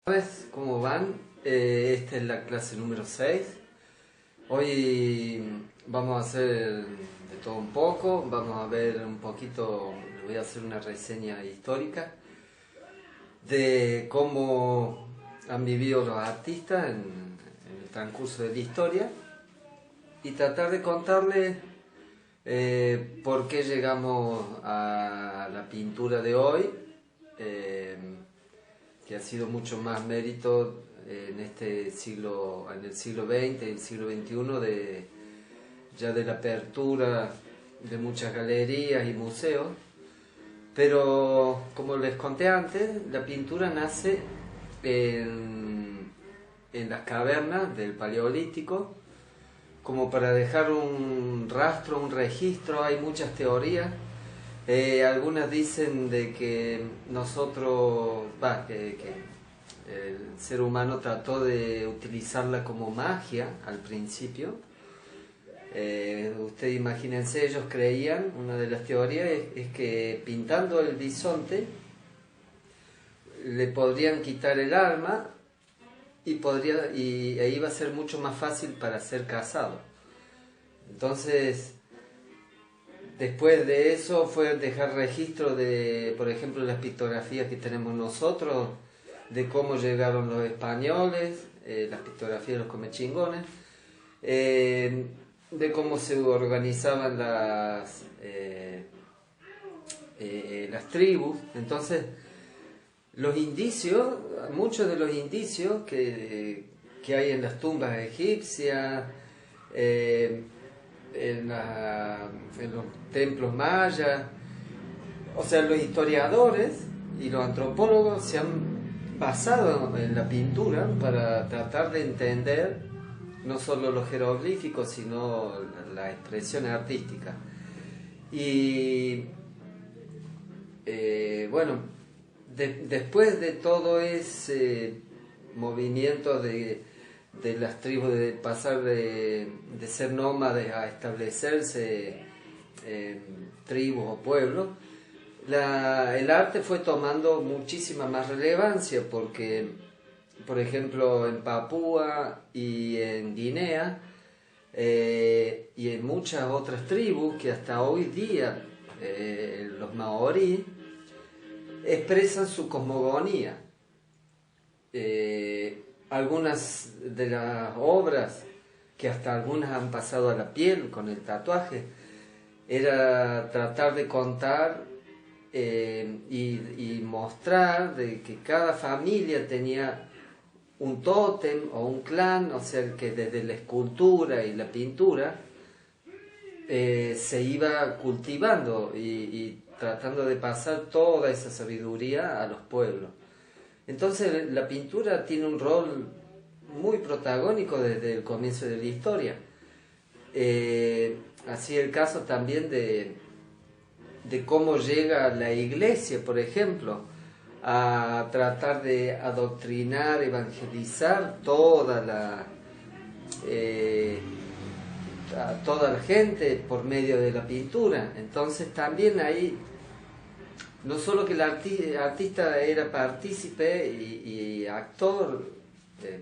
Tardes, ¿cómo van? Esta es la clase número 6. Hoy vamos a hacer de todo un poco, vamos a ver un poquito, les voy a hacer una reseña histórica de cómo han vivido los artistas en el transcurso de la historia y tratar de contarles por qué llegamos a la pintura de hoy. Que ha sido mucho más mérito en este siglo, en el siglo XX y el siglo XXI, ya de la apertura de muchas galerías y museos. Pero como les conté antes, la pintura nace en las cavernas del Paleolítico, como para dejar un rastro, un registro. Hay muchas teorías. Algunas dicen de que que el ser humano trató de utilizarla como magia al principio. Ustedes imagínense, ellos creían, una de las teorías es que pintando el bisonte le podrían quitar el alma y iba a ser mucho más fácil para ser casado. Entonces, después de eso fue dejar registro de, por ejemplo, las pictografías que tenemos nosotros, de cómo llegaron los españoles, las pictografías de los comechingones, de cómo se organizaban las tribus. Entonces, los indicios, muchos de los indicios que hay en las tumbas egipcias, en los templos mayas, o sea, los historiadores y los antropólogos se han basado en la pintura para tratar de entender no solo los jeroglíficos, sino la expresión artística. Y bueno, después de todo ese movimiento de las tribus, de pasar de ser nómades a establecerse en tribus o pueblos, el arte fue tomando muchísima más relevancia, porque, por ejemplo, en Papúa y en Guinea y en muchas otras tribus que hasta hoy día, los maorí, expresan su cosmogonía. Algunas de las obras, que hasta algunas han pasado a la piel con el tatuaje, era tratar de contar y mostrar de que cada familia tenía un tótem o un clan, o sea, que desde la escultura y la pintura se iba cultivando y tratando de pasar toda esa sabiduría a los pueblos. Entonces la pintura tiene un rol muy protagónico desde el comienzo de la historia. Así el caso también de cómo llega la iglesia, por ejemplo, a tratar de adoctrinar, evangelizar a toda la gente por medio de la pintura. Entonces también ahí, no solo que el artista era partícipe y actor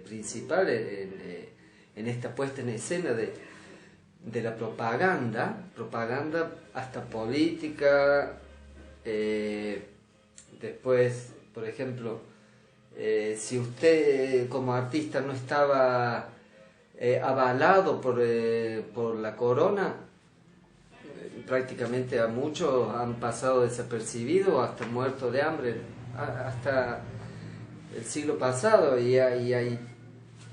principal en esta puesta en escena de la propaganda hasta política. Después, por ejemplo, si usted como artista no estaba avalado por la corona, prácticamente a muchos han pasado desapercibidos, hasta muertos de hambre, hasta el siglo pasado. Y hay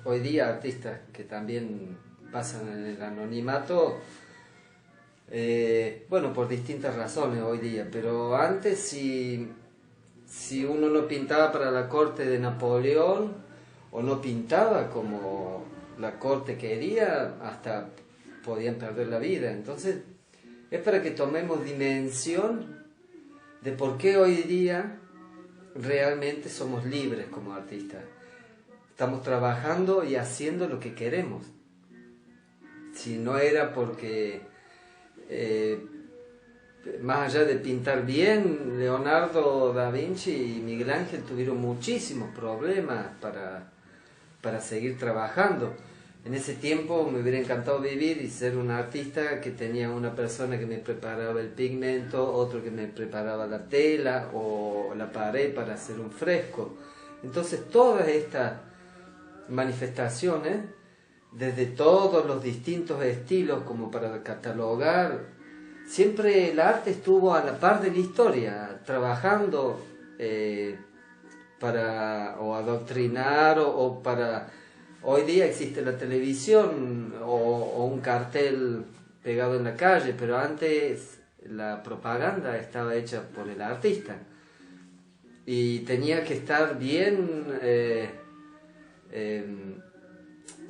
hoy día artistas que también pasan en el anonimato, bueno, por distintas razones hoy día. Pero antes, si uno no pintaba para la corte de Napoleón, o no pintaba como la corte quería, hasta podían perder la vida. Entonces, es para que tomemos dimensión de por qué hoy día realmente somos libres como artistas. Estamos trabajando y haciendo lo que queremos. Si no era porque más allá de pintar bien, Leonardo da Vinci y Miguel Ángel tuvieron muchísimos problemas para seguir trabajando. En ese tiempo me hubiera encantado vivir y ser un artista que tenía una persona que me preparaba el pigmento, otro que me preparaba la tela o la pared para hacer un fresco. Entonces todas estas manifestaciones, desde todos los distintos estilos como para catalogar, siempre el arte estuvo a la par de la historia, trabajando para o adoctrinar o para... Hoy día existe la televisión o un cartel pegado en la calle, pero antes la propaganda estaba hecha por el artista y tenía que estar bien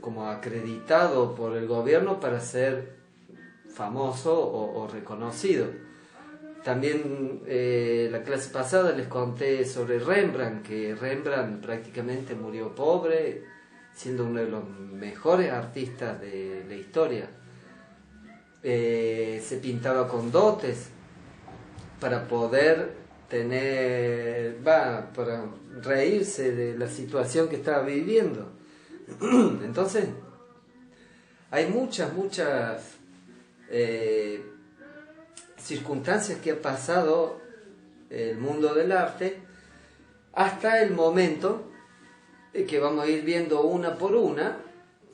como acreditado por el gobierno para ser famoso o reconocido. También la clase pasada les conté sobre Rembrandt, que Rembrandt prácticamente murió pobre, siendo uno de los mejores artistas de la historia. Se pintaba con dotes para poder para reírse de la situación que estaba viviendo. Entonces, hay muchas circunstancias que ha pasado el mundo del arte hasta el momento que vamos a ir viendo una por una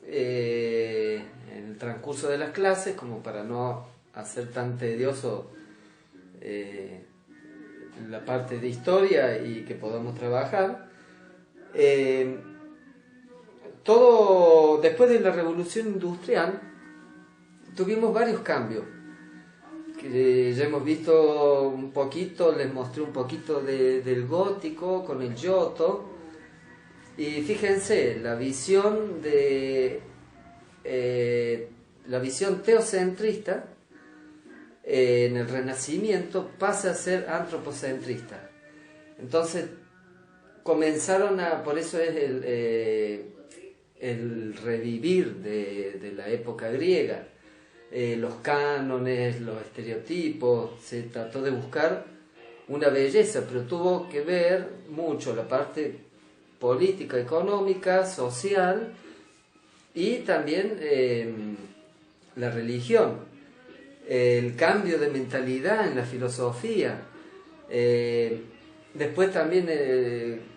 en el transcurso de las clases, como para no hacer tan tedioso la parte de historia y que podamos trabajar. Todo después de la Revolución Industrial tuvimos varios cambios que ya hemos visto un poquito, les mostré un poquito del gótico con el Giotto. Y fíjense, la visión teocentrista en el Renacimiento pasa a ser antropocentrista. Entonces comenzaron por eso es el revivir de la época griega, los cánones, los estereotipos, se trató de buscar una belleza, pero tuvo que ver mucho la parte política, económica, social y también la religión, el cambio de mentalidad en la filosofía. Después también,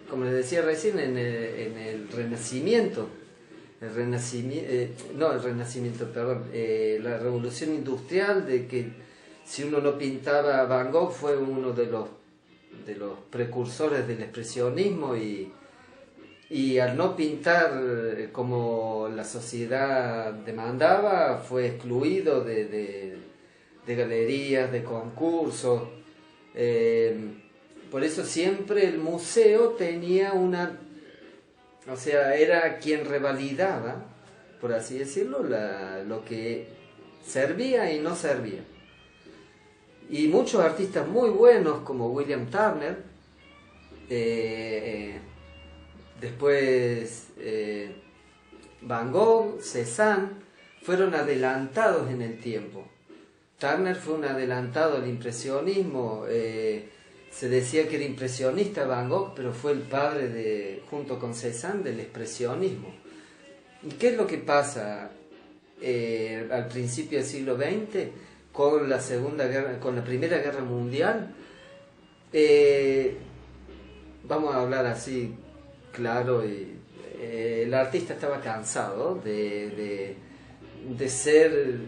como les decía recién, en el Renacimiento, la Revolución Industrial, de que si uno no pintaba, Van Gogh fue uno de los precursores del expresionismo y al no pintar como la sociedad demandaba, fue excluido de galerías, de concursos. Por eso siempre el museo tenía era quien revalidaba, por así decirlo, lo que servía y no servía. Y muchos artistas muy buenos como William Turner, después Van Gogh, Cézanne, fueron adelantados en el tiempo. Turner fue un adelantado al impresionismo. Se decía que era impresionista Van Gogh, pero fue el padre junto con Cézanne, del expresionismo. ¿Y qué es lo que pasa al principio del siglo XX con la Primera Guerra Mundial? Vamos a hablar así claro. El artista estaba cansado de ser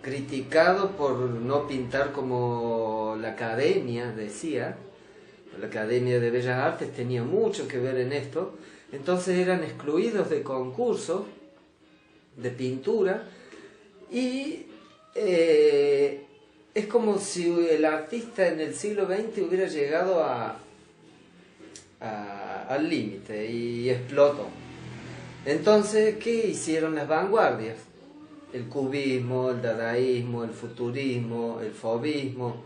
criticado por no pintar como la Academia decía. La Academia de Bellas Artes tenía mucho que ver en esto. Entonces eran excluidos de concursos de pintura y es como si el artista en el siglo XX hubiera llegado al límite y explotó. Entonces, ¿qué hicieron las vanguardias? El cubismo, el dadaísmo, el futurismo, el fauvismo,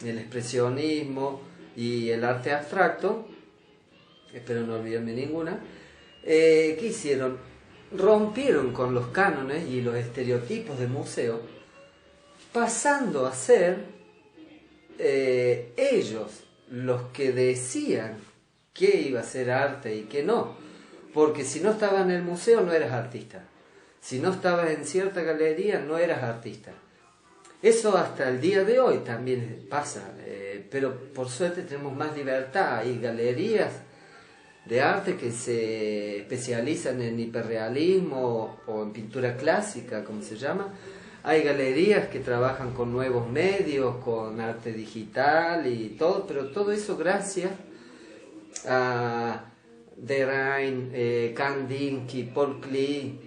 el expresionismo y el arte abstracto. Espero no olvidarme ninguna. ¿Qué hicieron? Rompieron con los cánones y los estereotipos de museo pasando a ser ellos los que decían qué iba a ser arte y qué no. Porque si no estabas en el museo no eras artista. Si no estabas en cierta galería no eras artista. Eso hasta el día de hoy también pasa, pero por suerte tenemos más libertad. Hay galerías de arte que se especializan en hiperrealismo o en pintura clásica, como se llama. Hay galerías que trabajan con nuevos medios, con arte digital y todo, pero todo eso gracias a Derain, Kandinsky, Paul Klee,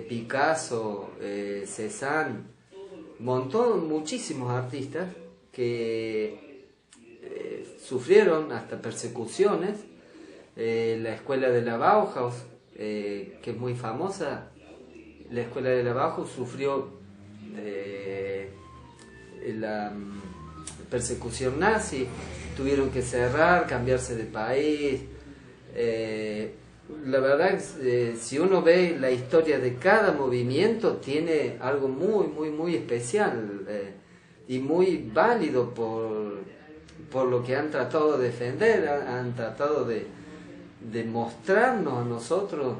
Picasso, Cézanne, muchísimos artistas que sufrieron hasta persecuciones. La escuela de la Bauhaus, que es muy famosa, la escuela de la Bauhaus sufrió la persecución nazi, tuvieron que cerrar, cambiarse de país. La verdad es si uno ve la historia de cada movimiento, tiene algo muy, muy, muy especial y muy válido por lo que han tratado de defender, han tratado de mostrarnos a nosotros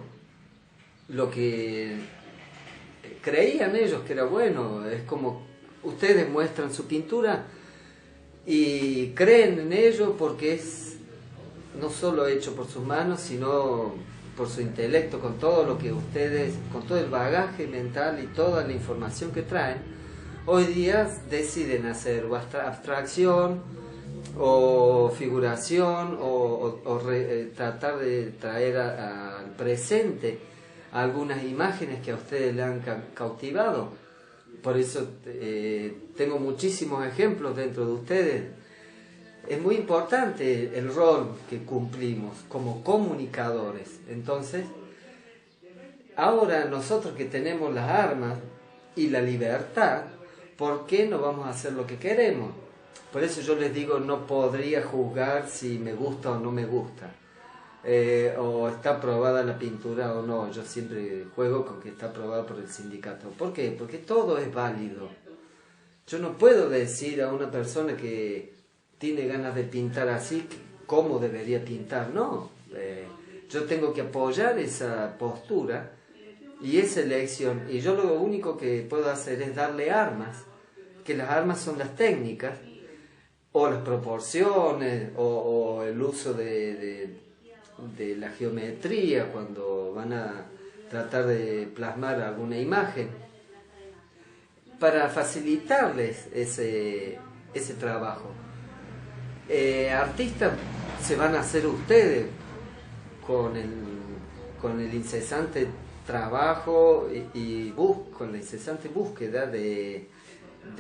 lo que creían ellos que era bueno. Es como ustedes muestran su pintura y creen en ello porque es no solo hecho por sus manos, sino por su intelecto, con todo lo que ustedes, con todo el bagaje mental y toda la información que traen. Hoy día deciden hacer o abstracción o figuración o tratar de traer al presente algunas imágenes que a ustedes le han cautivado. Por eso tengo muchísimos ejemplos dentro de ustedes. Es muy importante el rol que cumplimos como comunicadores. Entonces, ahora nosotros que tenemos las armas y la libertad, ¿por qué no vamos a hacer lo que queremos? Por eso yo les digo, no podría juzgar si me gusta o no me gusta, o está aprobada la pintura o no. Yo siempre juego con que está aprobada por el sindicato. ¿Por qué? Porque todo es válido. Yo no puedo decir a una persona que tiene ganas de pintar así, cómo debería pintar. No, yo tengo que apoyar esa postura y esa elección, y yo lo único que puedo hacer es darle armas, que las armas son las técnicas, o las proporciones, o el uso de la geometría cuando van a tratar de plasmar alguna imagen, para facilitarles ese trabajo. Artistas se van a hacer ustedes con el incesante trabajo y con la incesante búsqueda de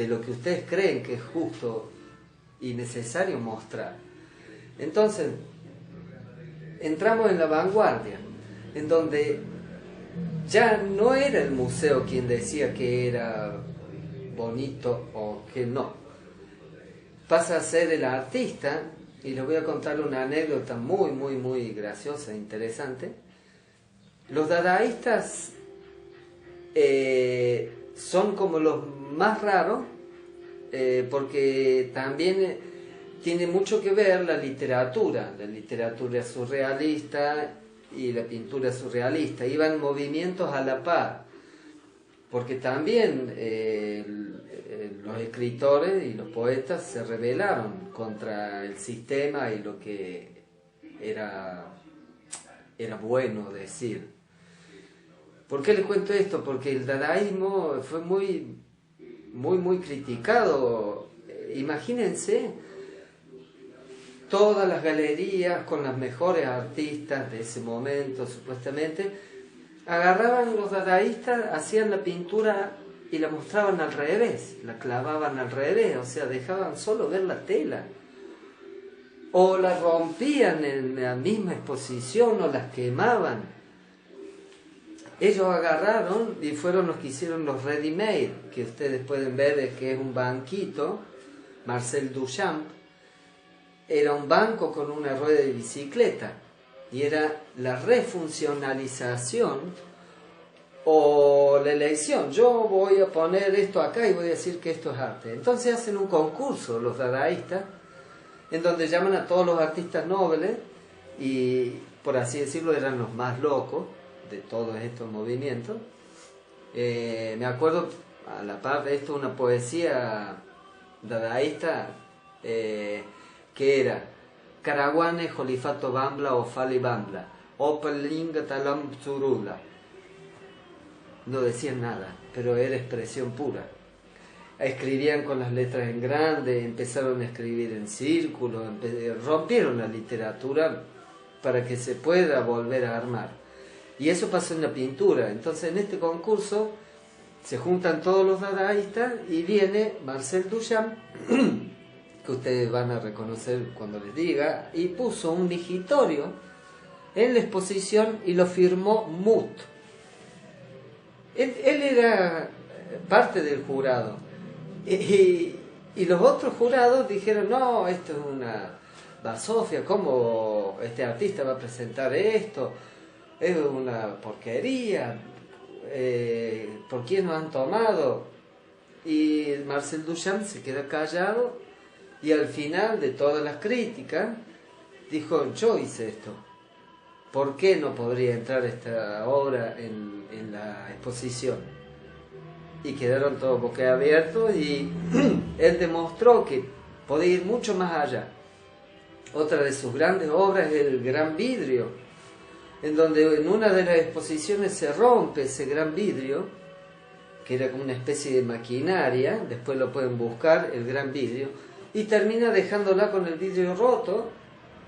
lo que ustedes creen que es justo y necesario mostrar. Entonces, entramos en la vanguardia, en donde ya no era el museo quien decía que era bonito o que no. Pasa a ser el artista, y les voy a contar una anécdota muy, muy, muy graciosa e interesante. Los dadaístas son como los más raros, porque también tiene mucho que ver la literatura surrealista y la pintura surrealista. Iban movimientos a la par, porque también los escritores y los poetas se rebelaron contra el sistema y lo que era bueno decir. ¿Por qué les cuento esto? Porque el dadaísmo fue muy, muy, muy criticado. Imagínense todas las galerías con las mejores artistas de ese momento, supuestamente, agarraban los dadaístas, hacían la pintura y la mostraban al revés, la clavaban al revés, o sea, dejaban solo ver la tela. O la rompían en la misma exposición o las quemaban. Ellos agarraron y fueron los que hicieron los ready-made, que ustedes pueden ver que es un banquito. Marcel Duchamp era un banco con una rueda de bicicleta y era la refuncionalización o la elección, yo voy a poner esto acá y voy a decir que esto es arte. Entonces hacen un concurso los dadaístas, en donde llaman a todos los artistas nobles, y por así decirlo eran los más locos de todos estos movimientos. Me acuerdo, a la par de esto, una poesía dadaísta que era Karawane, Jolifato Bambla o Fali Bambla, Opelinga Talam Tsurula. No decían nada, pero era expresión pura. Escribían con las letras en grande, empezaron a escribir en círculos, rompieron la literatura para que se pueda volver a armar. Y eso pasó en la pintura. Entonces en este concurso se juntan todos los dadaístas y viene Marcel Duchamp, que ustedes van a reconocer cuando les diga, y puso un digitorio en la exposición y lo firmó Mut. Él era parte del jurado. Y los otros jurados dijeron, no, esto es una basofia, ¿cómo este artista va a presentar esto? Es una porquería, ¿por quién nos han tomado? Y Marcel Duchamp se queda callado y al final de todas las críticas dijo, yo hice esto. ¿Por qué no podría entrar esta obra en la exposición? Y quedaron todos boquiabiertos y él demostró que podía ir mucho más allá. Otra de sus grandes obras es el Gran Vidrio, en donde en una de las exposiciones se rompe ese gran vidrio, que era como una especie de maquinaria, después lo pueden buscar, el Gran Vidrio, y termina dejándola con el vidrio roto,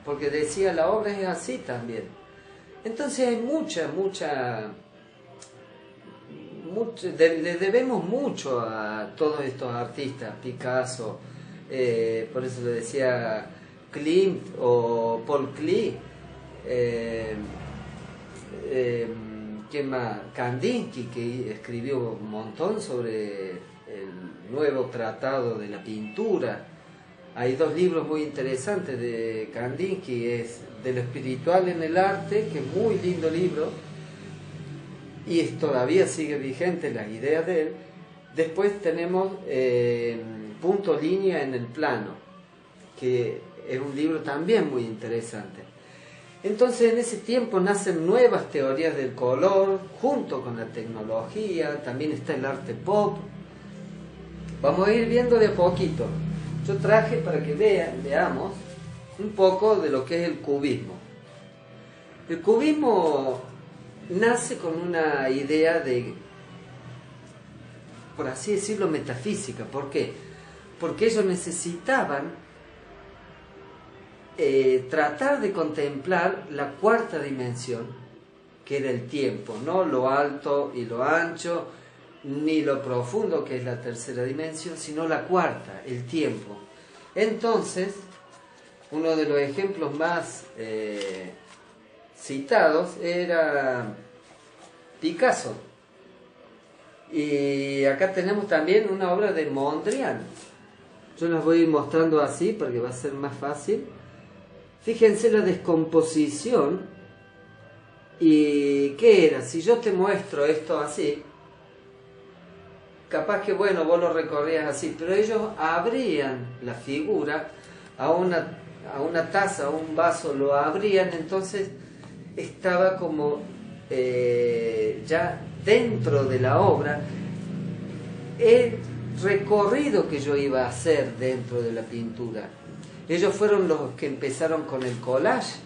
porque decía la obra es así también. Entonces hay le debemos mucho a todos estos artistas, Picasso, por eso le decía Klimt o Paul Klee, ¿quién más? Kandinsky, que escribió un montón sobre el nuevo tratado de la pintura. Hay dos libros muy interesantes de Kandinsky, es De lo espiritual en el arte, que es muy lindo libro, y todavía sigue vigente las ideas de él. Después tenemos Punto Línea en el Plano, que es un libro también muy interesante. Entonces en ese tiempo nacen nuevas teorías del color, junto con la tecnología, también está el arte pop. Vamos a ir viendo de a poquito. Yo traje para que veamos un poco de lo que es el cubismo. El cubismo nace con una idea de, por así decirlo, metafísica. ¿Por qué? Porque ellos necesitaban tratar de contemplar la cuarta dimensión, que era el tiempo, no lo alto y lo ancho, ni lo profundo, que es la tercera dimensión, sino la cuarta, el tiempo. Entonces, uno de los ejemplos más citados era Picasso. Y acá tenemos también una obra de Mondrian. Yo las voy a ir mostrando así porque va a ser más fácil. Fíjense la descomposición. ¿Y qué era? Si yo te muestro esto así, capaz que bueno, vos lo recorrías así, pero ellos abrían la figura a una taza, a un vaso, lo abrían, entonces estaba como ya dentro de la obra el recorrido que yo iba a hacer dentro de la pintura. Ellos fueron los que empezaron con el collage,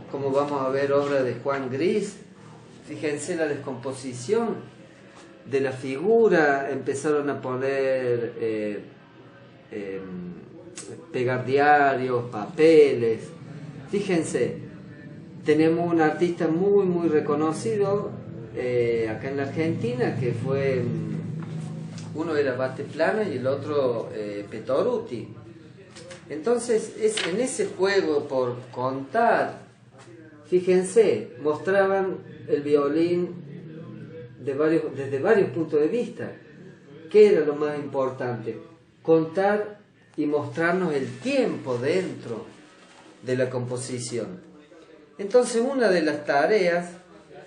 como vamos a ver obra de Juan Gris. Fíjense la descomposición de la figura, empezaron a poner pegar diarios, papeles. Fíjense, tenemos un artista muy muy reconocido acá en la Argentina, que fue, uno era Batteplana y el otro Petoruti. Entonces en ese juego por contar, fíjense, mostraban el violín desde varios puntos de vista. ¿Qué era lo más importante? Contar y mostrarnos el tiempo dentro de la composición. Entonces una de las tareas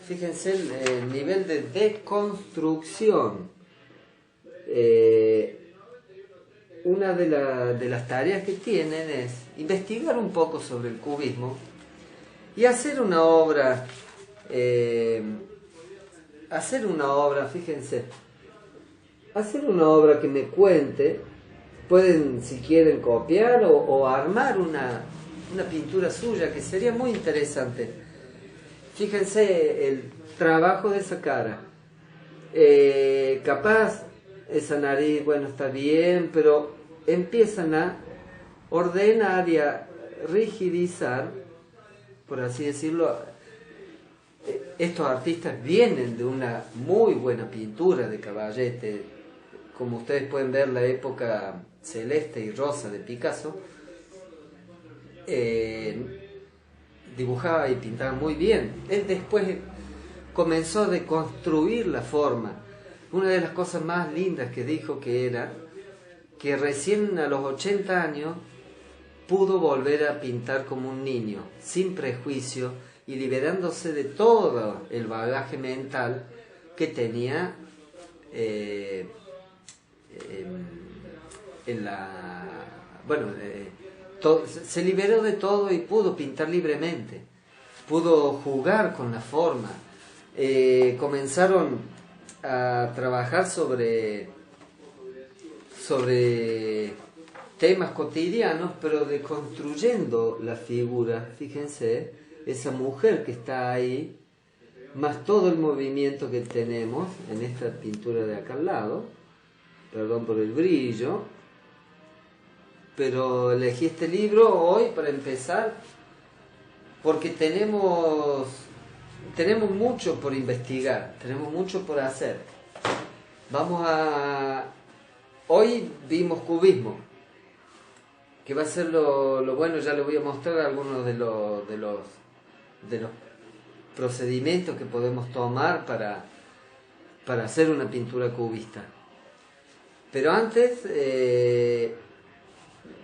fíjense el nivel de deconstrucción. Una de las tareas que tienen es investigar un poco sobre el cubismo y hacer una obra, fíjense, hacer una obra que me cuente. Pueden, si quieren, copiar o armar una pintura suya, que sería muy interesante. Fíjense el trabajo de esa cara. Capaz esa nariz, bueno, está bien, pero empiezan a ordenar y a rigidizar, por así decirlo. Estos artistas vienen de una muy buena pintura de Caballete. Como ustedes pueden ver, la época celeste y rosa de Picasso, dibujaba y pintaba muy bien. Él después comenzó a deconstruir la forma. Una de las cosas más lindas que dijo que era que recién a los 80 años pudo volver a pintar como un niño, sin prejuicio y liberándose de todo el bagaje mental que tenía se liberó de todo y pudo pintar libremente, pudo jugar con la forma. Comenzaron a trabajar sobre temas cotidianos, pero deconstruyendo la figura. Fíjense, esa mujer que está ahí, más todo el movimiento que tenemos en esta pintura de acá al lado. Perdón por el brillo, pero elegí este libro hoy para empezar porque tenemos mucho por investigar, tenemos mucho por hacer. Hoy vimos cubismo, que va a ser lo bueno. Ya les voy a mostrar algunos de los procedimientos que podemos tomar para hacer una pintura cubista. Pero antes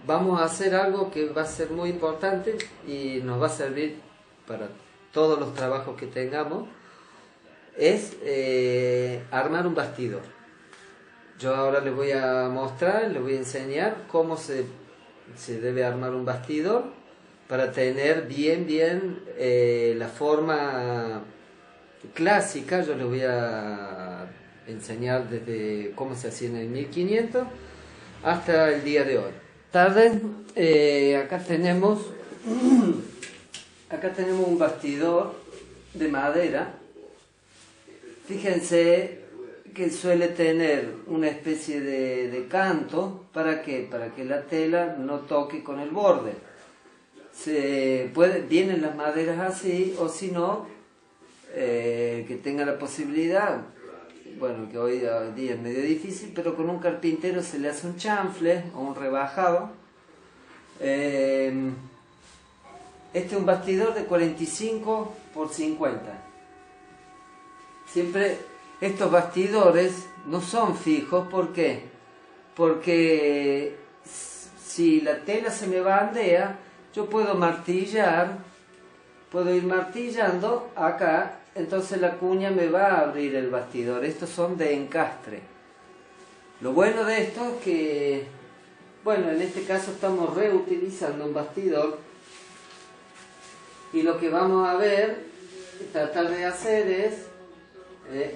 vamos a hacer algo que va a ser muy importante y nos va a servir para todos los trabajos que tengamos. Es armar un bastidor. Yo ahora les voy a mostrar, les voy a enseñar cómo se debe armar un bastidor para tener bien la forma clásica. Yo les voy a enseñar desde cómo se hacía en el 1500 hasta el día de hoy. Acá tenemos un bastidor de madera. Fíjense que suele tener una especie de canto. ¿Para qué? Para que la tela no toque con el borde. Vienen las maderas así, o si no, que tenga la posibilidad, bueno, que hoy día es medio difícil, pero con un carpintero se le hace un chanfle o un rebajado. Este es un bastidor de 45 por 50. Siempre estos bastidores no son fijos. ¿Por qué? Porque si la tela se me bandea, yo puedo ir martillando acá, entonces la cuña me va a abrir el bastidor. Estos son de encastre. Lo bueno de esto es que, bueno, en este caso estamos reutilizando un bastidor, y lo que vamos a ver, tratar de hacer es,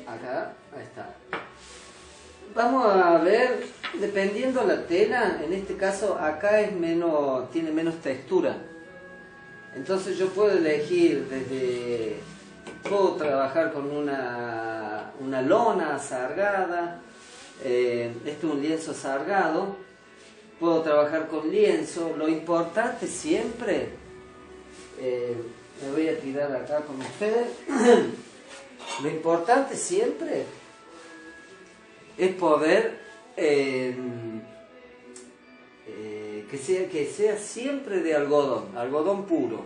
acá, ahí está. Vamos a ver, dependiendo la tela, en este caso acá tiene menos textura. Entonces yo puedo elegir puedo trabajar con una lona sargada. Este es un lienzo sargado. Puedo trabajar con lienzo. Lo importante siempre, me voy a tirar acá con ustedes. Lo importante siempre es poder que sea siempre de algodón puro,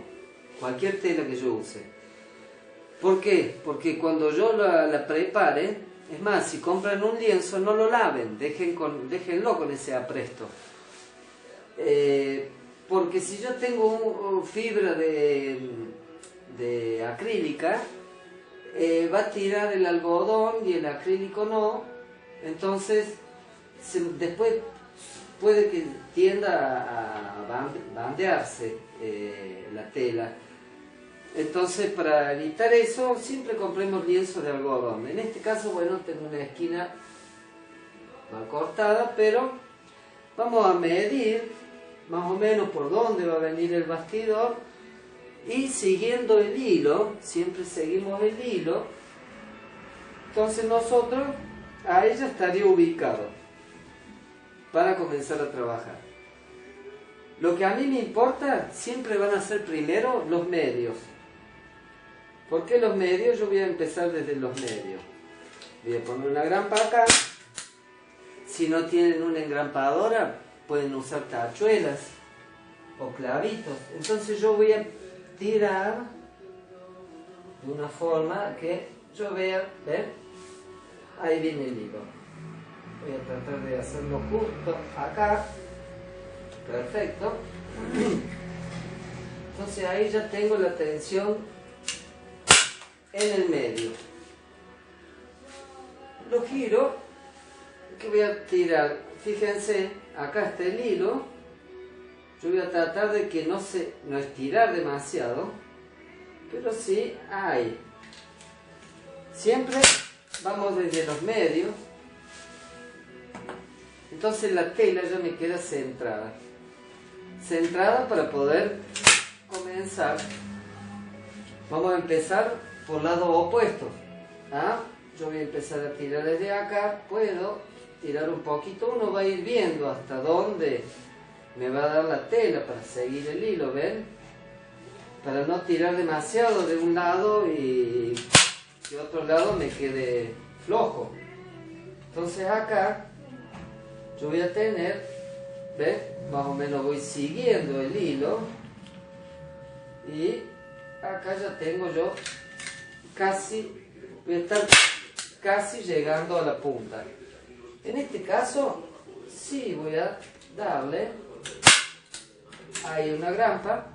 cualquier tela que yo use. ¿Por qué? Porque cuando yo la prepare, es más, si compran un lienzo, no lo laven, déjenlo con ese apresto. Porque si yo tengo fibra de acrílica, va a tirar el algodón y el acrílico no, entonces después puede que tienda a bandearse la tela. Entonces, para evitar eso, siempre compremos lienzo de algodón. En este caso, bueno, tengo una esquina mal cortada, pero vamos a medir más o menos por dónde va a venir el bastidor y siguiendo el hilo, siempre seguimos el hilo, entonces nosotros ahí ya estaría ubicado para comenzar a trabajar. Lo que a mí me importa siempre van a ser primero los medios. ¿Por qué los medios? Yo voy a empezar desde los medios. Voy a poner una grampa acá. Si no tienen una engrampadora, pueden usar tachuelas o clavitos. Entonces yo voy a tirar de una forma que yo vea, ¿ven? Ahí viene el hilo. Voy a tratar de hacerlo justo acá. Perfecto. Entonces ahí ya tengo la tensión en el medio. Lo giro, que voy a tirar, fíjense, acá está el hilo, yo voy a tratar de que no estirar demasiado, pero sí hay. Siempre vamos desde los medios, entonces la tela ya me queda centrada para poder comenzar. Vamos a empezar por lados opuestos. ¿Ah? Yo voy a empezar a tirar desde acá, puedo tirar un poquito, uno va a ir viendo hasta dónde me va a dar la tela para seguir el hilo, ¿ven? Para no tirar demasiado de un lado y de otro lado me quede flojo. Entonces acá yo voy a tener, ¿ven? Más o menos voy siguiendo el hilo y acá ya tengo yo casi, voy a estar casi llegando a la punta. En este caso, sí voy a darle ahí una grampa.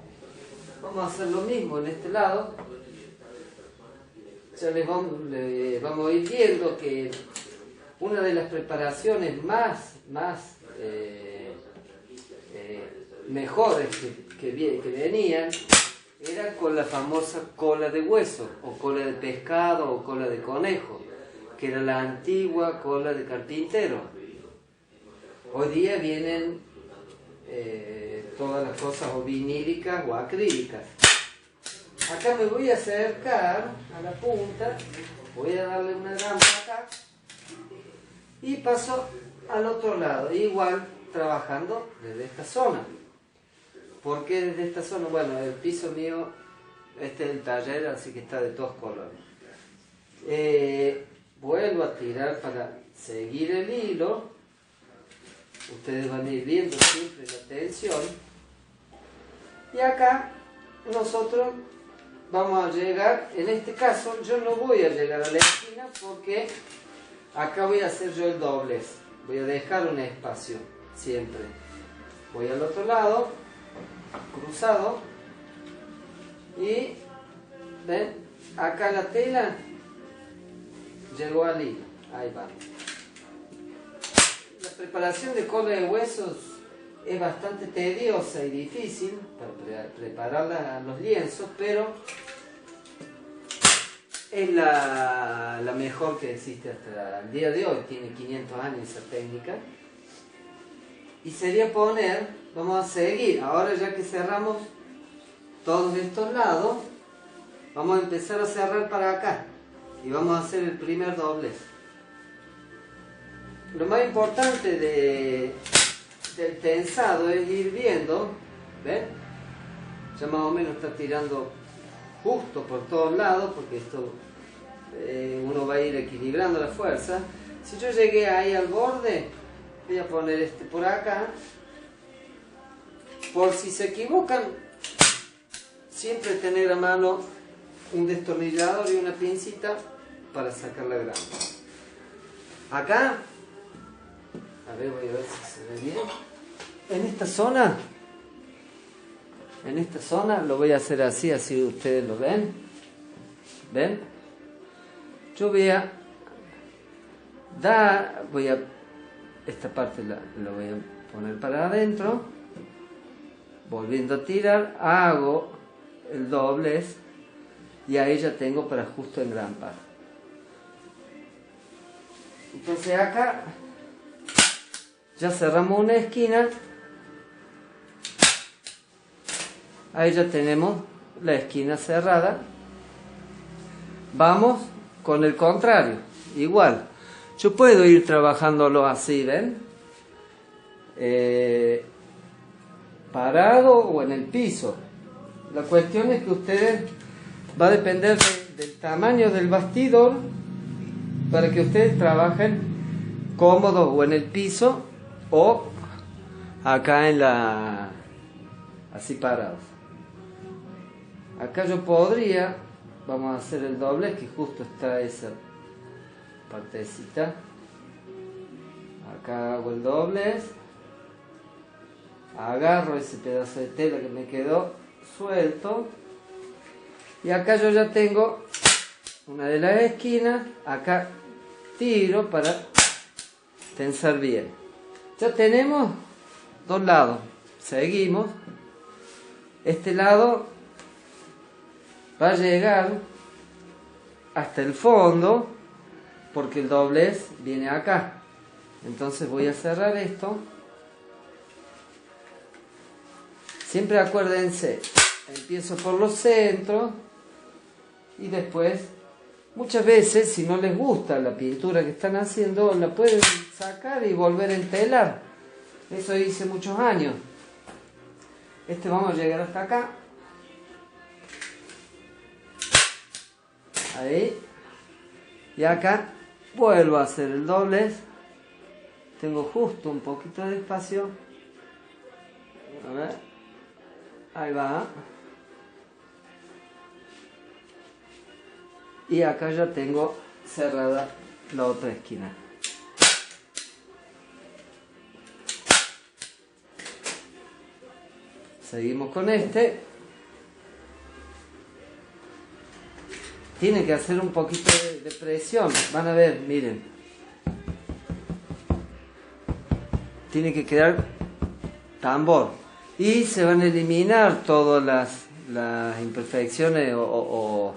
Vamos a hacer lo mismo en este lado. Ya vamos a ir viendo que una de las preparaciones más mejores que venían era con la famosa cola de hueso, o cola de pescado, o cola de conejo, que era la antigua cola de carpintero. Hoy día vienen todas las cosas o vinílicas o acrílicas. Acá me voy a acercar a la punta, voy a darle una grampa acá, y paso al otro lado, igual trabajando desde esta zona. ¿Por qué desde esta zona? Bueno, el piso mío, este es el taller, así que está de todos colores. Vuelvo a tirar para seguir el hilo. Ustedes van a ir viendo siempre la tensión. Y acá nosotros vamos a llegar, en este caso yo no voy a llegar a la esquina porque acá voy a hacer yo el doblez. Voy a dejar un espacio siempre. Voy al otro lado, cruzado, y ven, acá la tela llegó al hilo, ahí va. La preparación de cola de huesos es bastante tediosa y difícil para preparar los lienzos, pero es la mejor que existe hasta el día de hoy. Tiene 500 años esa técnica. Y sería poner, vamos a seguir, ahora ya que cerramos todos estos lados, vamos a empezar a cerrar para acá y vamos a hacer el primer doblez. Lo más importante del tensado es ir viendo, ¿ven? Ya más o menos está tirando justo por todos lados, porque esto uno va a ir equilibrando la fuerza. Si yo llegué ahí al borde, voy a poner este por acá. Por si se equivocan, siempre tener a mano un destornillador y una pincita para sacar la grampa. Acá, a ver, voy a ver si se ve bien. En esta zona lo voy a hacer así, así ustedes lo ven. ¿Ven? yo esta parte la voy a poner para adentro, volviendo a tirar, hago el doblez y ahí ya tengo para justo engrampar. Entonces acá ya cerramos una esquina, ahí ya tenemos la esquina cerrada. Vamos con el contrario, igual. Yo puedo ir trabajándolo así, ¿ven? Parado o en el piso. La cuestión es que ustedes, va a depender del tamaño del bastidor para que ustedes trabajen cómodos o en el piso o acá así parados. Acá yo podría, vamos a hacer el doblez, que justo está esa partecita. Acá hago el doblez, agarro ese pedazo de tela que me quedó suelto y acá yo ya tengo una de las esquinas. Acá tiro para tensar bien. Ya tenemos dos lados. Seguimos. Este lado va a llegar hasta el fondo porque el doblez viene acá. Entonces voy a cerrar esto. Siempre acuérdense, empiezo por los centros y después, muchas veces, si no les gusta la pintura que están haciendo, la pueden sacar y volver a entelar. Eso hice muchos años. Vamos a llegar hasta acá. Ahí. Y acá vuelvo a hacer el doblez. Tengo justo un poquito de espacio. A ver. Ahí va. Y acá ya tengo cerrada la otra esquina. Seguimos con Tiene que hacer un poquito de presión. Van a ver, miren. Tiene que quedar tambor. Y se van a eliminar todas las imperfecciones o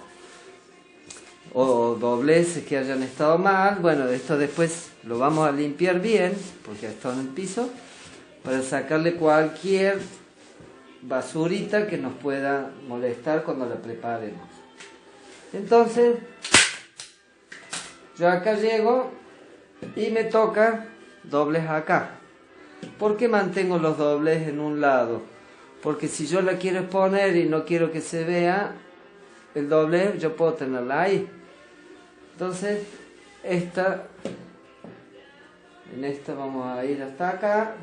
dobleces que hayan estado mal. Bueno, esto después lo vamos a limpiar bien, porque ha estado en el piso, para sacarle cualquier basurita que nos pueda molestar cuando la preparemos. Entonces, yo acá llego y me toca doblez acá. ¿Por qué mantengo los doblez en un lado? Porque si yo la quiero exponer y no quiero que se vea el doblez, yo puedo tenerla ahí. Entonces, en esta vamos a ir hasta acá.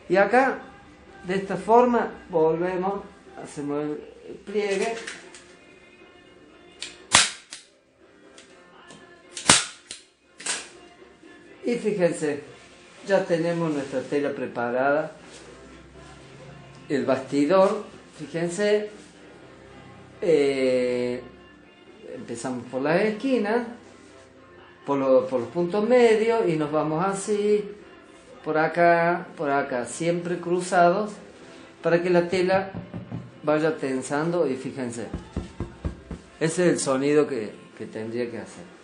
Y acá, de esta forma, volvemos, hacemos el pliegue. Y fíjense, ya tenemos nuestra tela preparada. El bastidor, fíjense, empezamos por las esquinas, por los puntos medios y nos vamos así, por acá, siempre cruzados, para que la tela vaya tensando. Y fíjense, ese es el sonido que tendría que hacer.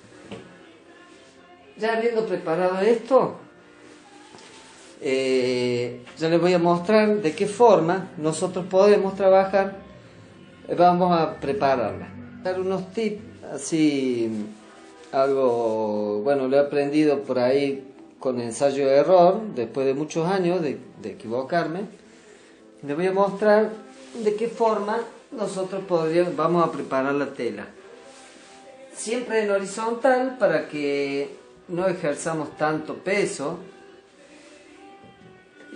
Ya habiendo preparado esto, ya les voy a mostrar de qué forma nosotros podemos trabajar. Vamos a prepararla. Dar unos tips, así, algo, bueno, lo he aprendido por ahí con ensayo y error, después de muchos años de equivocarme. Les voy a mostrar de qué forma nosotros vamos a preparar la tela. Siempre en horizontal para que no ejerzamos tanto peso.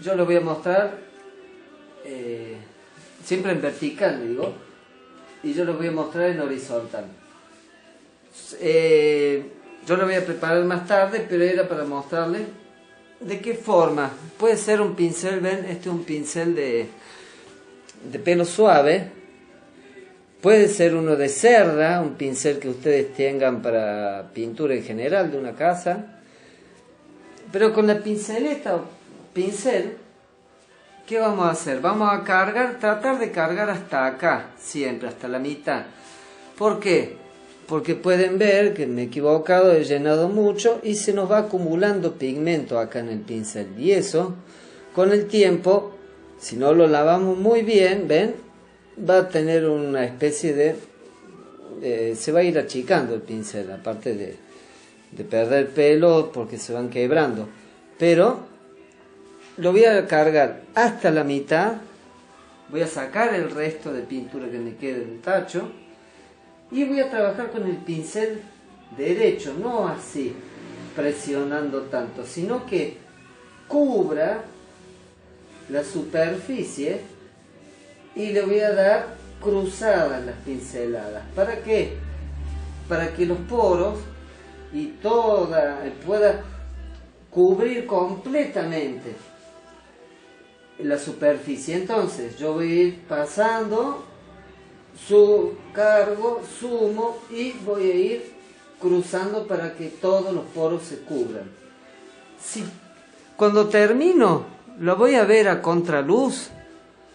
Yo les voy a mostrar siempre en vertical, digo, y yo les voy a mostrar en horizontal. Yo lo voy a preparar más tarde, pero era para mostrarles de qué forma. Puede ser un pincel, ven, este es un pincel de pelo suave, Puede ser uno de cerda, un pincel que ustedes tengan para pintura en general de una casa. Pero con la pinceleta o pincel, ¿qué vamos a hacer? Vamos a cargar, tratar de cargar hasta acá, siempre, hasta la mitad. ¿Por qué? Porque pueden ver que me he equivocado, he llenado mucho y se nos va acumulando pigmento acá en el pincel. Y eso, con el tiempo, si no lo lavamos muy bien, ¿ven? Va a tener una especie de... se va a ir achicando el pincel, aparte de perder pelo porque se van quebrando. Pero lo voy a cargar hasta la mitad, voy a sacar el resto de pintura que me quede del tacho y voy a trabajar con el pincel derecho, no así, presionando tanto, sino que cubra la superficie y le voy a dar cruzadas las pinceladas. ¿Para qué? Para que los poros y toda pueda cubrir completamente la superficie. Entonces yo voy a ir pasando, cargo, sumo y voy a ir cruzando para que todos los poros se cubran. Cuando termino, lo voy a ver a contraluz.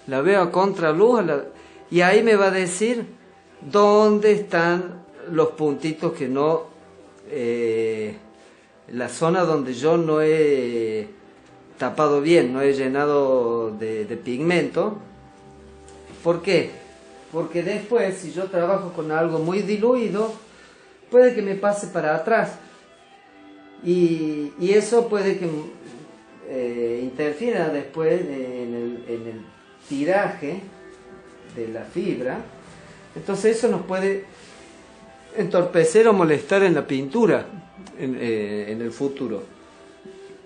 La veo a contraluz y ahí me va a decir dónde están los puntitos que no, la zona donde yo no he tapado bien, no he llenado de pigmento. ¿Por qué? Porque después, si yo trabajo con algo muy diluido, puede que me pase para atrás y eso puede que interfiera después en el tiraje de la fibra. Entonces eso nos puede entorpecer o molestar en la pintura en el futuro.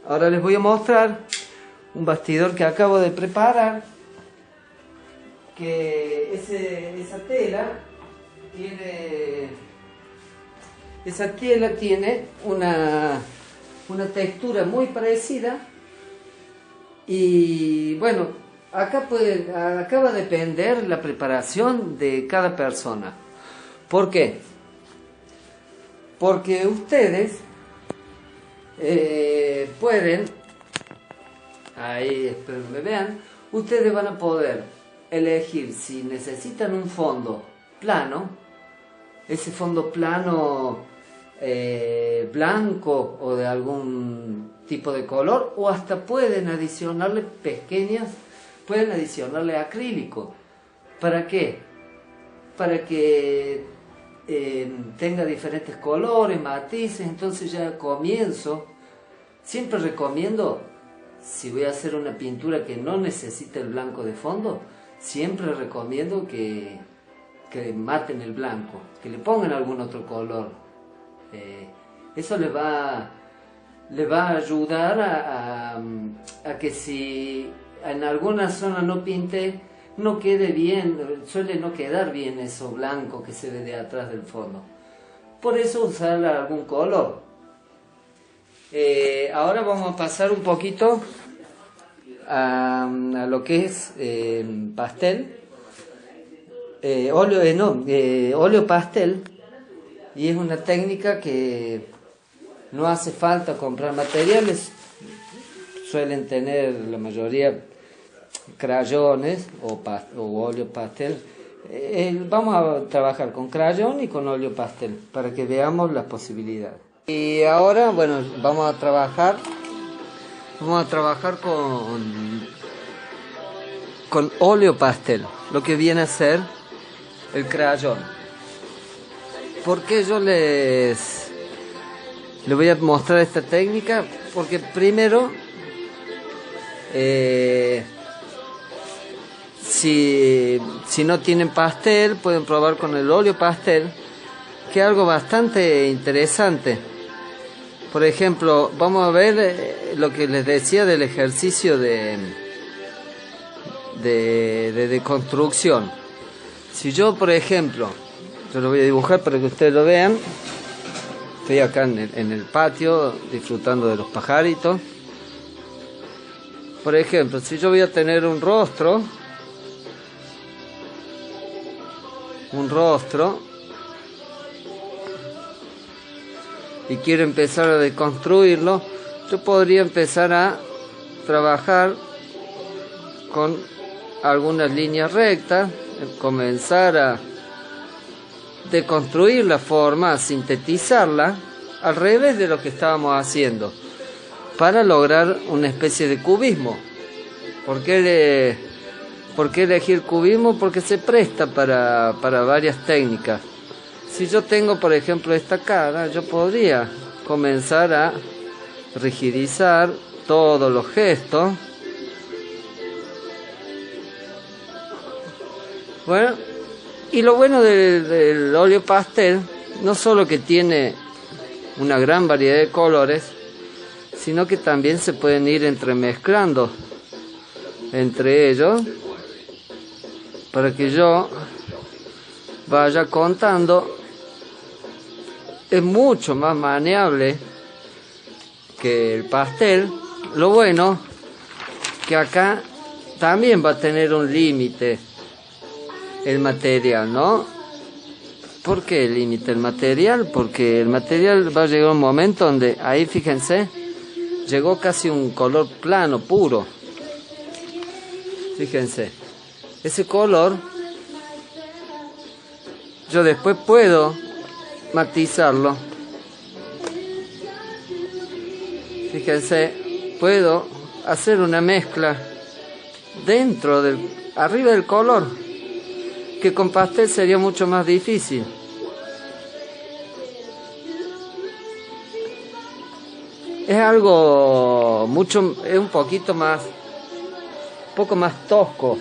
Ahora les voy a mostrar un bastidor que acabo de preparar, que esa tela tiene una textura muy parecida y bueno, acá va a depender la preparación de cada persona. ¿Por qué? Porque ustedes pueden, ahí espero que me vean, ustedes van a poder elegir si necesitan un fondo plano, ese fondo plano blanco o de algún tipo de color, o hasta pueden adicionarle pueden adicionarle acrílico. ¿Para qué? Para que tenga diferentes colores, matices. Entonces ya comienzo, siempre recomiendo, si voy a hacer una pintura que no necesite el blanco de fondo, siempre recomiendo que maten el blanco, que le pongan algún otro color. Eso le va a ayudar a que si en alguna zona no pinte, no quede bien, suele no quedar bien eso blanco que se ve de atrás del fondo. Por eso usar algún color. Ahora vamos a pasar un poquito a lo que es pastel, óleo pastel, y es una técnica que no hace falta comprar materiales, suelen tener la mayoría crayones o óleo pastel. Vamos a trabajar con crayón y con óleo pastel para que veamos las posibilidades. Y ahora, bueno, vamos a trabajar con óleo pastel, lo que viene a ser el crayón. ¿Por qué yo les voy a mostrar esta técnica? Porque primero, si no tienen pastel, pueden probar con el óleo pastel, que es algo bastante interesante. Por ejemplo, vamos a ver lo que les decía del ejercicio de construcción. Si yo, por ejemplo, yo lo voy a dibujar para que ustedes lo vean. Estoy acá en el patio disfrutando de los pajaritos. Por ejemplo, si yo voy a tener un rostro, un rostro y quiero empezar a deconstruirlo, yo podría empezar a trabajar con algunas líneas rectas, comenzar a deconstruir la forma, a sintetizarla, al revés de lo que estábamos haciendo, para lograr una especie de cubismo. ¿Por qué elegir cubismo? Porque se presta para varias técnicas. Si yo tengo, por ejemplo, esta cara, yo podría comenzar a rigidizar todos los gestos. Bueno, y lo bueno del óleo pastel, no solo que tiene una gran variedad de colores, sino que también se pueden ir entremezclando entre ellos para que yo vaya contando. Es mucho más maneable que el pastel. Lo bueno que acá también va a tener un límite el material, ¿no? ¿Por qué el límite el material? Porque el material va a llegar un momento donde, ahí fíjense, llegó casi un color plano, puro. Fíjense, ese color yo después puedo matizarlo. Fíjense, puedo hacer una mezcla arriba del color, que con pastel sería mucho más difícil. Es algo es un poco más tosco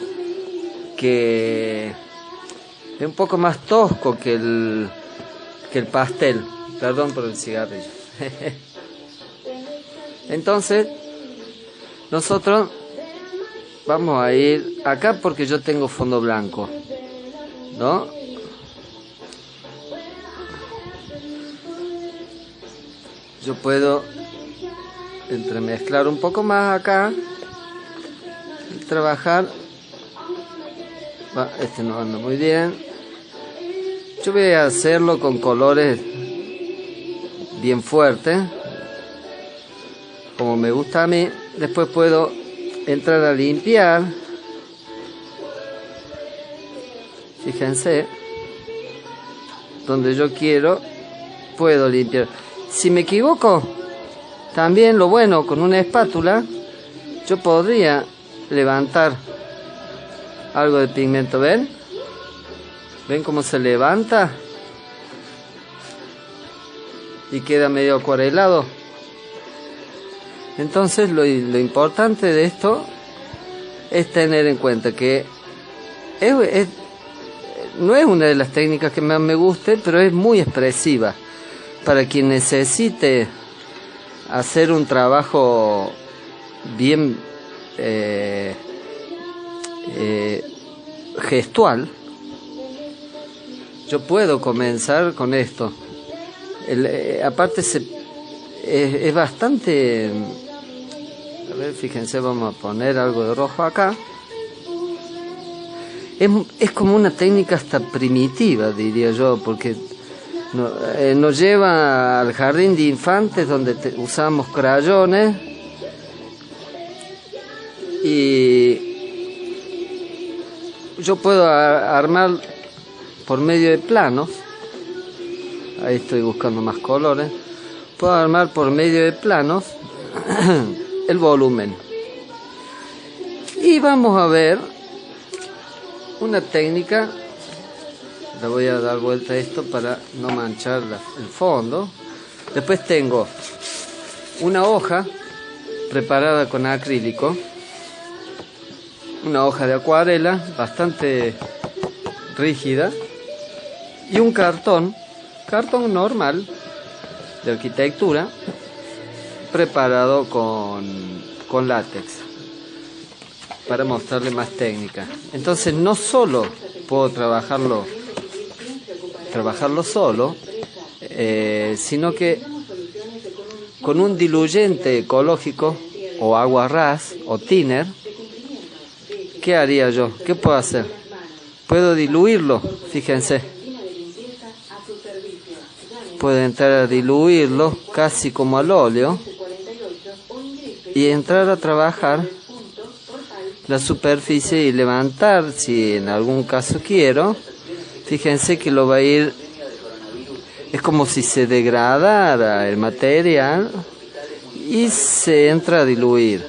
que el pastel. Perdón por el cigarrillo. Entonces, nosotros vamos a ir acá porque yo tengo fondo blanco, ¿no? Yo puedo entremezclar un poco más acá y trabajar. Este no anda muy bien. Yo voy a hacerlo con colores bien fuertes, como me gusta a mí. Después puedo entrar a limpiar. Fíjense, donde yo quiero puedo limpiar. Si me equivoco, también lo bueno, con una espátula yo podría levantar algo de pigmento. ¿Ven? ¿Ven cómo se levanta? Y queda medio acuarelado. Entonces lo importante de esto es tener en cuenta que no es una de las técnicas que más me guste, pero es muy expresiva. Para quien necesite hacer un trabajo bien gestual, yo puedo comenzar con esto. Aparte es bastante... A ver, fíjense, vamos a poner algo de rojo acá. Es como una técnica hasta primitiva, diría yo, porque nos lleva al jardín de infantes donde usamos crayones y yo puedo armar por medio de planos. Ahí estoy buscando más colores. Puedo armar por medio de planos el volumen. Y vamos a ver una técnica. Le voy a dar vuelta a esto para no manchar el fondo. Después tengo una hoja preparada con acrílico, una hoja de acuarela bastante rígida y un cartón normal de arquitectura preparado con látex para mostrarle más técnica. Entonces no solo puedo trabajarlo solo, sino que con un diluyente ecológico o agua ras o thinner. ¿Qué haría yo? ¿Qué puedo hacer? puedo diluirlo, fíjense. Puedo entrar a diluirlo casi como al óleo y entrar a trabajar la superficie y levantar, si en algún caso quiero. Fíjense que lo va a ir, es como si se degradara el material y se entra a diluir.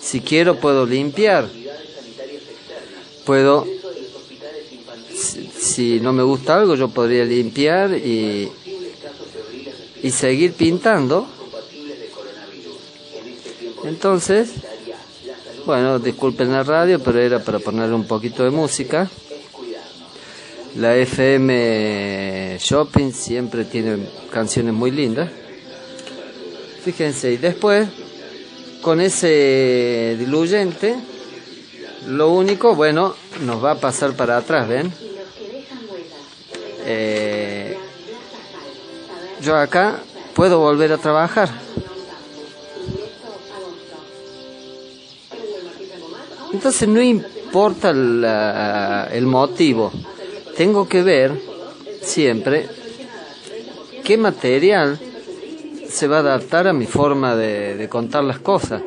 Si quiero puedo limpiar, puedo, si no me gusta algo yo podría limpiar y seguir pintando. Entonces, bueno, disculpen la radio, pero era para ponerle un poquito de música. La FM Shopping siempre tiene canciones muy lindas. Fíjense, y después, con ese diluyente, lo único, bueno, nos va a pasar para atrás, ¿ven? Yo acá puedo volver a trabajar. Entonces no importa el motivo. Tengo que ver siempre qué material se va a adaptar a mi forma de contar las cosas.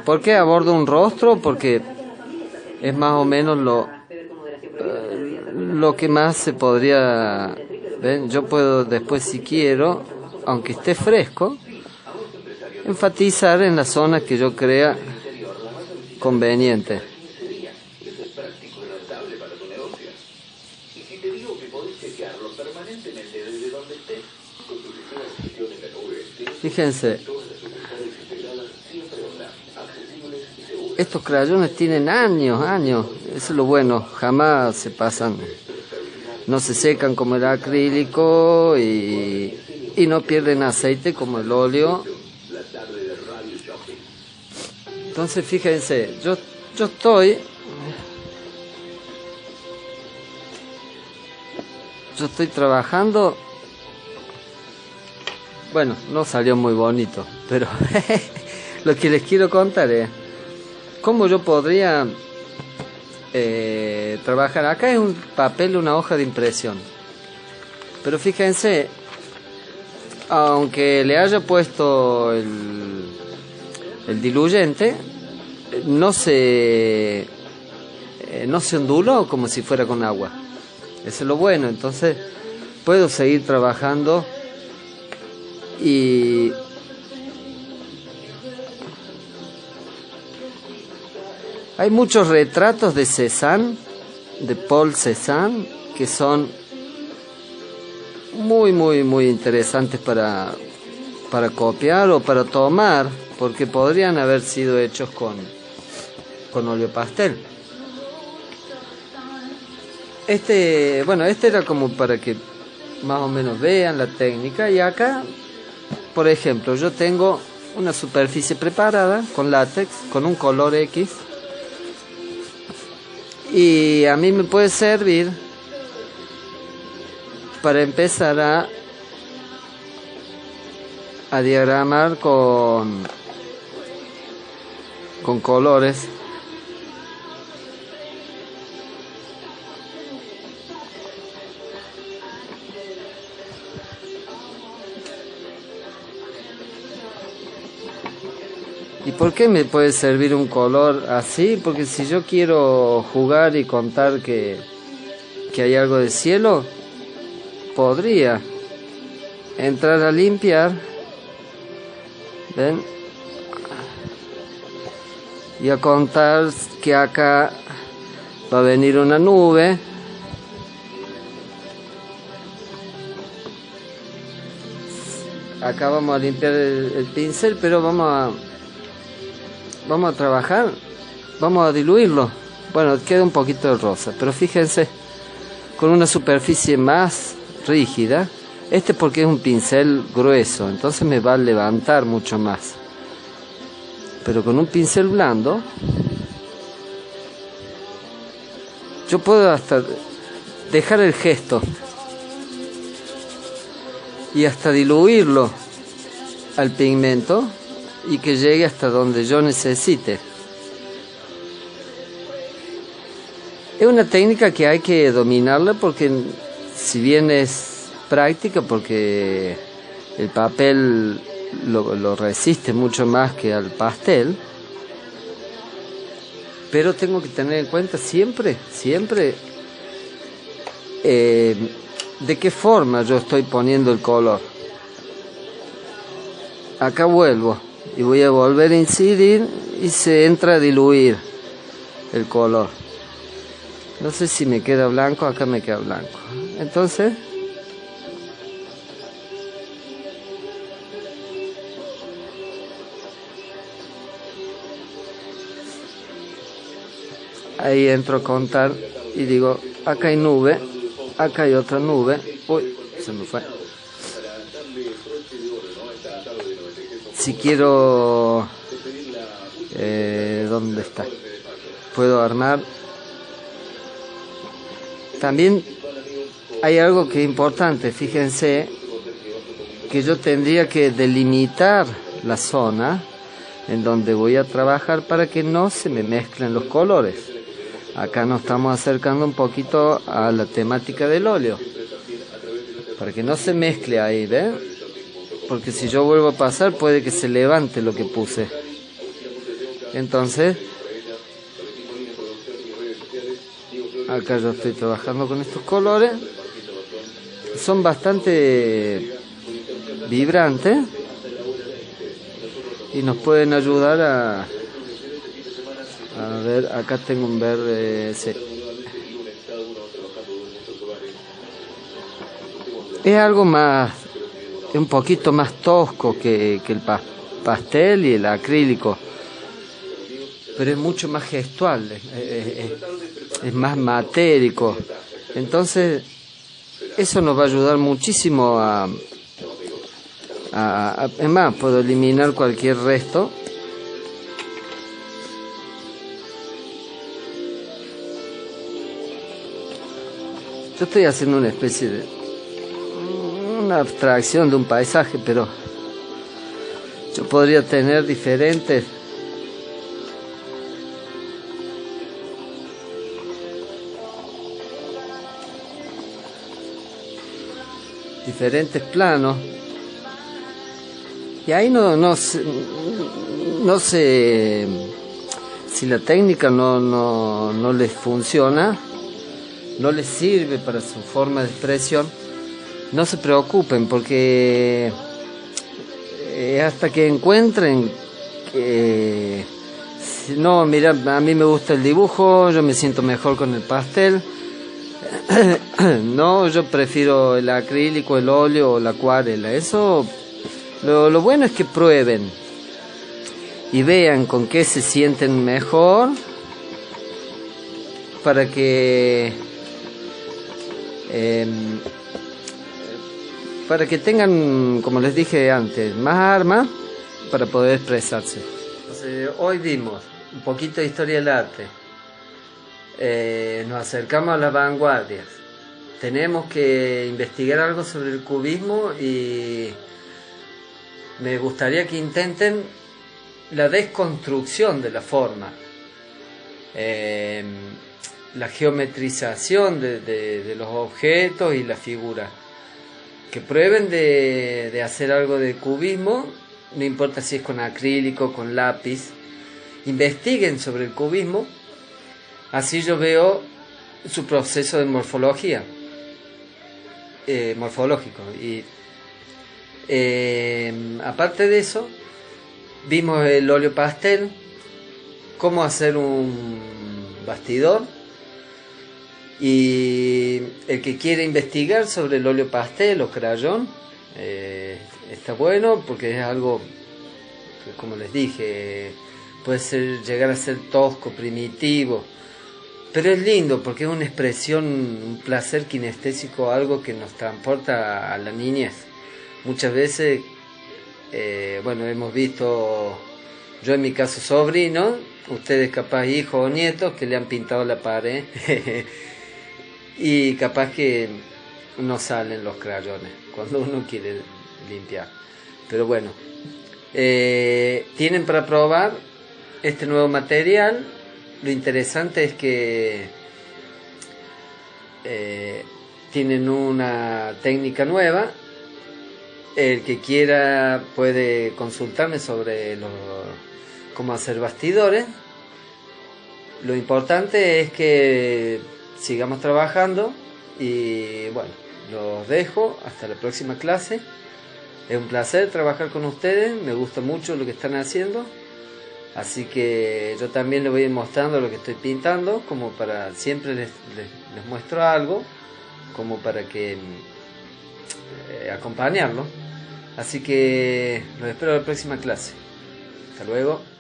¿Por qué abordo un rostro? Porque es más o menos lo que más se podría... ¿ven? Yo puedo después, si quiero, aunque esté fresco, enfatizar en la zona que yo crea conveniente. Fíjense, estos crayones tienen años, eso es lo bueno, jamás se pasan, no se secan como el acrílico y no pierden aceite como el óleo. Entonces fíjense, yo estoy trabajando. Bueno, no salió muy bonito, pero lo que les quiero contar es cómo yo podría trabajar. Acá es un papel, una hoja de impresión, pero fíjense, aunque le haya puesto el diluyente, no se onduló como si fuera con agua. Eso es lo bueno. Entonces puedo seguir trabajando y hay muchos retratos de Cézanne, de Paul Cézanne, que son muy interesantes para copiar o para tomar, porque podrían haber sido hechos con óleo pastel. Este era como para que más o menos vean la técnica. Y acá, por ejemplo, yo tengo una superficie preparada con látex, con un color X, y a mí me puede servir para empezar a diagramar con colores. ¿Y por qué me puede servir un color así? Porque si yo quiero jugar y contar que hay algo de cielo, podría entrar a limpiar, ¿ven? Y a contar que acá va a venir una nube. Acá vamos a limpiar el pincel, pero vamos a trabajar, vamos a diluirlo. Bueno, queda un poquito de rosa, pero fíjense, con una superficie más rígida. Porque es un pincel grueso, entonces me va a levantar mucho más. Pero con un pincel blando, yo puedo hasta dejar el gesto y hasta diluirlo al pigmento y que llegue hasta donde yo necesite. Es una técnica que hay que dominarla porque si bien es práctica, porque el papel lo resiste mucho más que al pastel, pero tengo que tener en cuenta siempre de qué forma yo estoy poniendo el color. Acá vuelvo y voy a volver a incidir y se entra a diluir el color. No sé si me queda blanco, acá me queda blanco. Entonces, ahí entro a contar y digo, acá hay nube, acá hay otra nube. Uy, se me fue. Si quiero, ¿dónde está? Puedo armar. También hay algo que es importante, fíjense que yo tendría que delimitar la zona en donde voy a trabajar para que no se me mezclen los colores. Acá nos estamos acercando un poquito a la temática del óleo, para que no se mezcle ahí, ¿ves? Porque si yo vuelvo a pasar puede que se levante lo que puse. Entonces, acá yo estoy trabajando con estos colores. Son bastante vibrantes y nos pueden ayudar a ver, acá tengo un verde, sí. Es algo más, un poquito más tosco que el pastel y el acrílico, pero es mucho más gestual, es más matérico. Entonces eso nos va a ayudar muchísimo es más, puedo eliminar cualquier resto. Yo estoy haciendo una especie de una abstracción de un paisaje, pero yo podría tener diferentes planos y ahí no sé si la técnica no les funciona, no les sirve para su forma de expresión. No se preocupen, porque hasta que encuentren que no, mira, a mí me gusta el dibujo, yo me siento mejor con el pastel. No, yo prefiero el acrílico, el óleo o la acuarela. Eso, lo bueno es que prueben y vean con qué se sienten mejor, para que tengan, como les dije antes, más armas para poder expresarse. Entonces, hoy vimos un poquito de historia del arte. Nos acercamos a las vanguardias. Tenemos que investigar algo sobre el cubismo y me gustaría que intenten la desconstrucción de la forma, la geometrización de los objetos y la figura. Que prueben de hacer algo de cubismo, no importa si es con acrílico, con lápiz. Investiguen sobre el cubismo. Así yo veo su proceso de morfología, morfológico. Y aparte de eso, vimos el óleo pastel, cómo hacer un bastidor. Y el que quiere investigar sobre el óleo pastel o crayón, está bueno, porque es algo que, como les dije, puede llegar a ser tosco, primitivo. Pero es lindo porque es una expresión, un placer kinestésico, algo que nos transporta a la niñez. Muchas veces, bueno, hemos visto, yo en mi caso sobrino, ustedes capaz hijos o nietos que le han pintado la pared y capaz que no salen los crayones cuando uno quiere limpiar. Pero bueno, tienen para probar este nuevo material. Lo interesante es que tienen una técnica nueva. El que quiera puede consultarme sobre cómo hacer bastidores. Lo importante es que sigamos trabajando y bueno, los dejo hasta la próxima clase. Es un placer trabajar con ustedes, me gusta mucho lo que están haciendo, así que yo también les voy a ir mostrando lo que estoy pintando, como para siempre les muestro algo, como para que acompañarlo. Así que los espero en la próxima clase. Hasta luego.